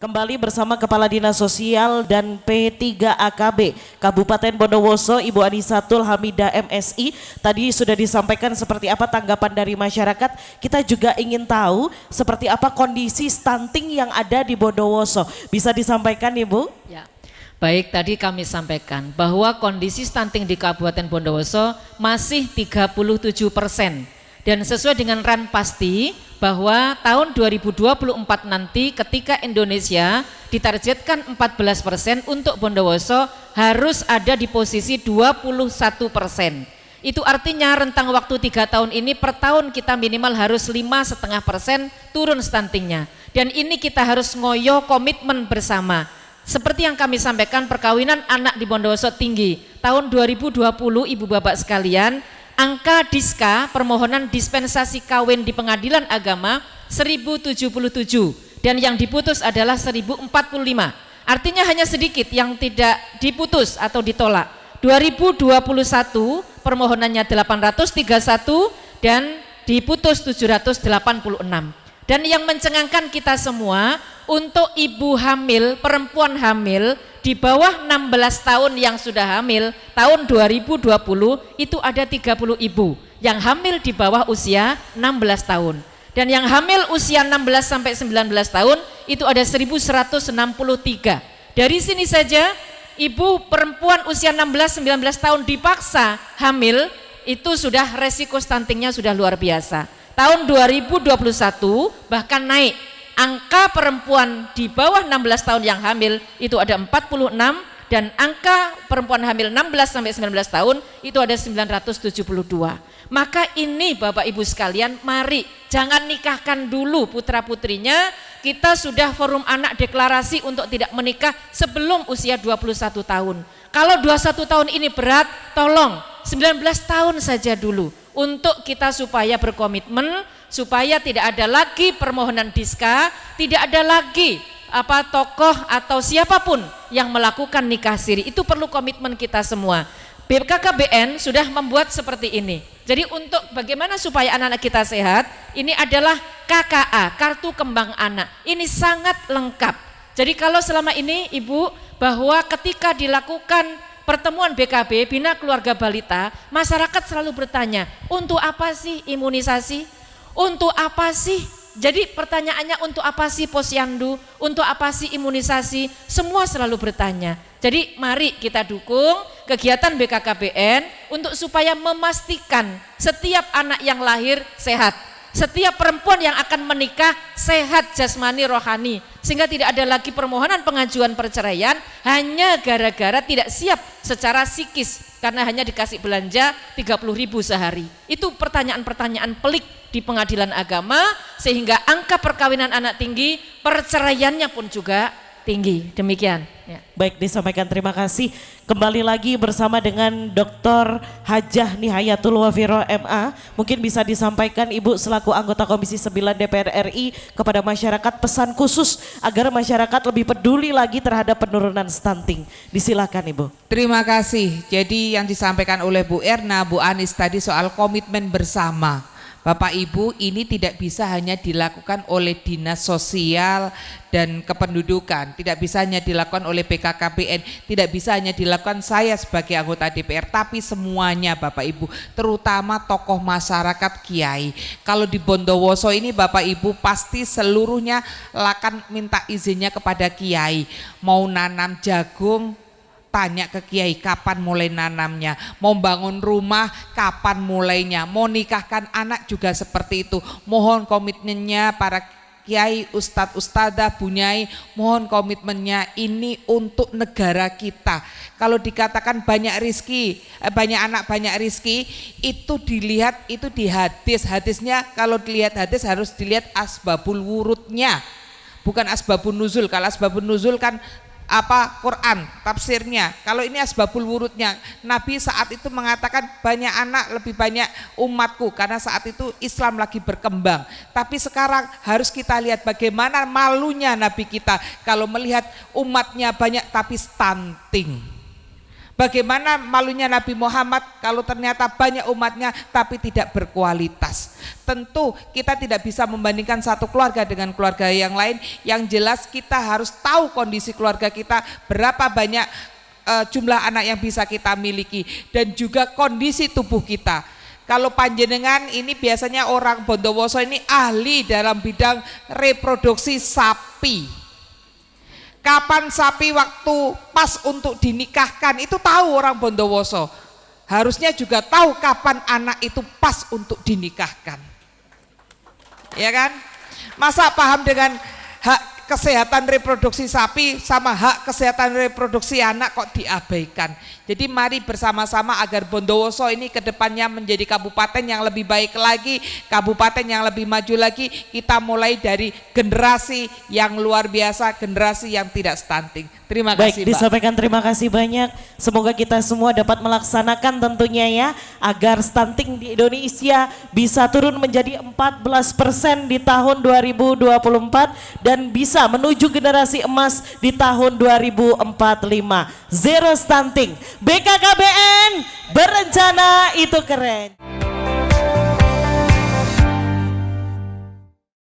Kembali bersama Kepala Dinas Sosial dan P3AKB Kabupaten Bondowoso, Ibu Anisatul Hamidah MSI. Tadi sudah disampaikan seperti apa tanggapan dari masyarakat. Kita juga ingin tahu seperti apa kondisi stunting yang ada di Bondowoso. Bisa disampaikan Ibu? Ya. Baik, tadi kami sampaikan bahwa kondisi stunting di Kabupaten Bondowoso masih 37%. Dan sesuai dengan RAN pasti bahwa tahun 2024 nanti ketika Indonesia ditargetkan 14% untuk Bondowoso harus ada di posisi 21%. Itu artinya rentang waktu 3 tahun ini per tahun kita minimal harus 5,5% turun stuntingnya. Dan ini kita harus ngoyo komitmen bersama. Seperti yang kami sampaikan, perkawinan anak di Bondowoso tinggi. Tahun 2020 Ibu Bapak sekalian, angka diska permohonan dispensasi kawin di pengadilan agama 1077 dan yang diputus adalah 1045. Artinya hanya sedikit yang tidak diputus atau ditolak. 2021 permohonannya 831 dan diputus 786. Dan yang mencengangkan kita semua, untuk ibu hamil, perempuan hamil di bawah 16 tahun yang sudah hamil tahun 2020 itu ada 30 ibu yang hamil di bawah usia 16 tahun. Dan yang hamil usia 16 sampai 19 tahun itu ada 1163. Dari sini saja ibu perempuan usia 16-19 tahun dipaksa hamil itu sudah resiko stuntingnya sudah luar biasa. Tahun 2021 bahkan naik, angka perempuan di bawah 16 tahun yang hamil itu ada 46 dan angka perempuan hamil 16 sampai 19 tahun itu ada 972. Maka ini Bapak Ibu sekalian, mari jangan nikahkan dulu putra putrinya. Kita sudah forum anak deklarasi untuk tidak menikah sebelum usia 21 tahun. Kalau 21 tahun ini berat, tolong 19 tahun saja dulu untuk kita supaya berkomitmen, supaya tidak ada lagi permohonan diska, tidak ada lagi tokoh atau siapapun yang melakukan nikah siri. Itu perlu komitmen kita semua. BKKBN sudah membuat seperti ini. Jadi untuk bagaimana supaya anak-anak kita sehat, ini adalah KKA, Kartu Kembang Anak. Ini sangat lengkap. Jadi kalau selama ini Ibu, bahwa ketika dilakukan pertemuan BKB, Bina Keluarga Balita, masyarakat selalu bertanya, untuk apa sih imunisasi? Untuk apa sih? Jadi pertanyaannya, untuk apa sih posyandu? Untuk apa sih imunisasi? Semua selalu bertanya. Jadi mari kita dukung kegiatan BKKBN untuk supaya memastikan setiap anak yang lahir sehat. Setiap perempuan yang akan menikah sehat jasmani rohani, sehingga tidak ada lagi permohonan pengajuan perceraian hanya gara-gara tidak siap secara psikis karena hanya dikasih belanja 30.000 sehari. Itu pertanyaan-pertanyaan pelik di pengadilan agama, sehingga angka perkawinan anak tinggi, perceraiannya pun juga tinggi. Demikian ya. Baik, disampaikan, terima kasih. Kembali lagi bersama dengan Dr. Hajah Nihayatul Wafiro MA. Mungkin bisa disampaikan Ibu selaku anggota Komisi 9 DPR RI kepada masyarakat pesan khusus agar masyarakat lebih peduli lagi terhadap penurunan stunting. Disilakan Ibu. Terima kasih. Jadi yang disampaikan oleh Bu Erna, Bu Anis tadi soal komitmen bersama. Bapak Ibu, ini tidak bisa hanya dilakukan oleh Dinas Sosial dan Kependudukan, tidak bisa hanya dilakukan oleh BKKBN, tidak bisa hanya dilakukan saya sebagai anggota DPR, tapi semuanya Bapak Ibu, terutama tokoh masyarakat, kiai. Kalau di Bondowoso ini Bapak Ibu pasti seluruhnya akan minta izinnya kepada kiai. Mau nanam jagung, tanya ke kiai kapan mulai nanamnya, mau bangun rumah kapan mulainya, mau nikahkan anak juga seperti itu. Mohon komitmennya para kiai, ustadz, ustadzah, bunyai, mohon komitmennya, ini untuk negara kita. Kalau dikatakan banyak rizki, banyak anak banyak rizki, itu dilihat itu di hadis. Hadisnya kalau dilihat hadis harus dilihat asbabul wurudnya, bukan asbabun nuzul. Kalau asbabun nuzul kan Quran tafsirnya. Kalau ini asbabul wurudnya, Nabi saat itu mengatakan banyak anak lebih banyak umatku, karena saat itu Islam lagi berkembang. Tapi sekarang harus kita lihat bagaimana malunya Nabi kita kalau melihat umatnya banyak tapi stunting. Bagaimana malunya Nabi Muhammad kalau ternyata banyak umatnya tapi tidak berkualitas. Tentu kita tidak bisa membandingkan satu keluarga dengan keluarga yang lain. Yang jelas kita harus tahu kondisi keluarga kita, berapa banyak jumlah anak yang bisa kita miliki, dan juga kondisi tubuh kita. Kalau panjenengan ini biasanya orang Bondowoso ini ahli dalam bidang reproduksi sapi. Kapan sapi waktu pas untuk dinikahkan itu tahu orang Bondowoso. Harusnya juga tahu kapan anak itu pas untuk dinikahkan. Ya kan? Masa paham dengan hak kesehatan reproduksi sapi sama hak kesehatan reproduksi anak kok diabaikan. Jadi mari bersama-sama agar Bondowoso ini kedepannya menjadi kabupaten yang lebih baik lagi, kabupaten yang lebih maju lagi. Kita mulai dari generasi yang luar biasa, generasi yang tidak stunting. Terima kasih, Baik, disampaikan terima kasih banyak. Semoga kita semua dapat melaksanakan tentunya ya, agar stunting di Indonesia bisa turun menjadi 14% di tahun 2024 dan bisa menuju generasi emas di tahun 2045. Zero stunting. BKKBN berencana itu keren.